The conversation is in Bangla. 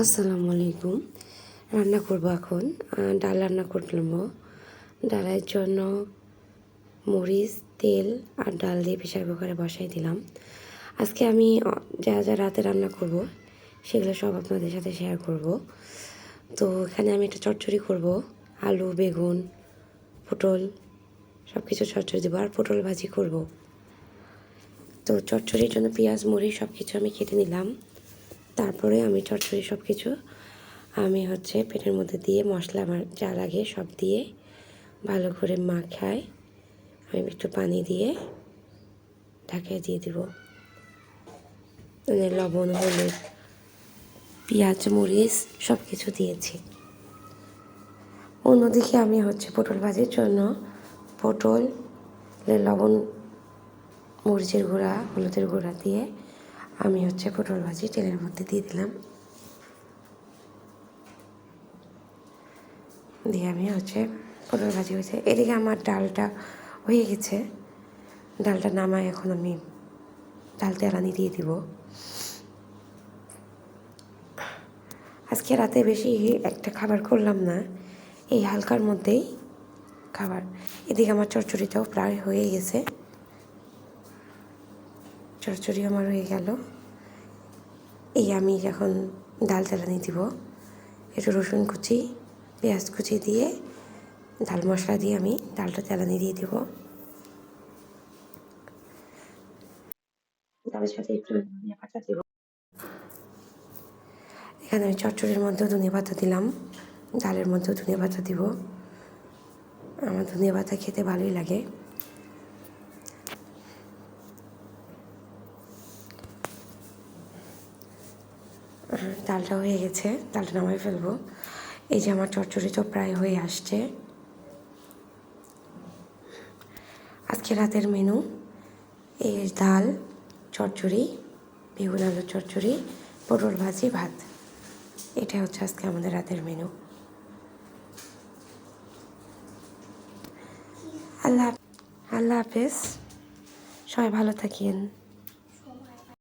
আসসালামু আলাইকুম। রান্না করব এখন। ডাল রান্না করলাম। ডালের জন্য মরিচ, তেল আর ডাল দিয়ে প্রেসার কুকারে বসাই দিলাম। আজকে আমি যা যা রাতে রান্না করব সেগুলো সব আপনাদের সাথে শেয়ার করব। তো এখানে আমি একটা চচ্চড়ি করব। আলু, বেগুন, পটল সব কিছু চচ্চড়ি দেবো আর পটল ভাজি করব। তো চচ্চড়ির জন্য পেঁয়াজ, মরিচ সব কিছু আমি কেটে নিলাম। তারপরে আমি চচ্চড়ি সব কিছু আমি পেটের মধ্যে দিয়ে মশলা আমার যা লাগে সব দিয়ে ভালো করে মাখায় আমি একটু পানি দিয়ে ঢাকায় দিয়ে দিব। মানে লবণ, হলুদ, পেঁয়াজ, মরিচ সব কিছু দিয়েছি। অন্যদিকে আমি পটল ভাজির জন্য পটল লবণ, মরিচের গুঁড়া, হলুদের গুঁড়া দিয়ে আমি পটল ভাজি তেলের মধ্যে দিয়ে দিলাম। দিয়ে আমি পটল ভাজি হয়েছে। এদিকে আমার ডালটা হয়ে গেছে। ডালটা নামায় এখন আমি ডাল তেলানি দিয়ে দিব। আজকে রাতে বেশি একটা খাবার করলাম না, এই হালকার মধ্যেই খাবার। এদিকে আমার চচ্চড়িটাও প্রায় হয়ে গেছে। চচ্চড়ি আমার হয়ে গেল। এই আমি এখন ডাল তেলানি দিব। একটু রসুন কুচি, পেঁয়াজ কুচি দিয়ে ডাল মশলা দিয়ে আমি ডালটা তেলানি দিয়ে দিব। ডালের সাথে একটু ধনিয়া পাতা দিব। এখানে আমি চচ্চড়ির মধ্যেও ধনিয়া পাতা দিলাম, ডালের মধ্যেও ধনিয়া পাতা দিব। আমার ধনিয়া পাতা খেতে ভালোই লাগে। ডালটা হয়ে গেছে, ডালটা নামাই ফেলবো। এই যে আমার চচ্চড়ি তো প্রায় হয়ে আসছে। আজকে রাতের মেনু এই ডাল, চচ্চড়ি, বেগুন আলুর চচ্চড়ি, পটল ভাজি, ভাত। এটা আজকে আমাদের রাতের মেনু। আল্লাহ আল্লাহ হাফেজ। সবাই ভালো থাকেন।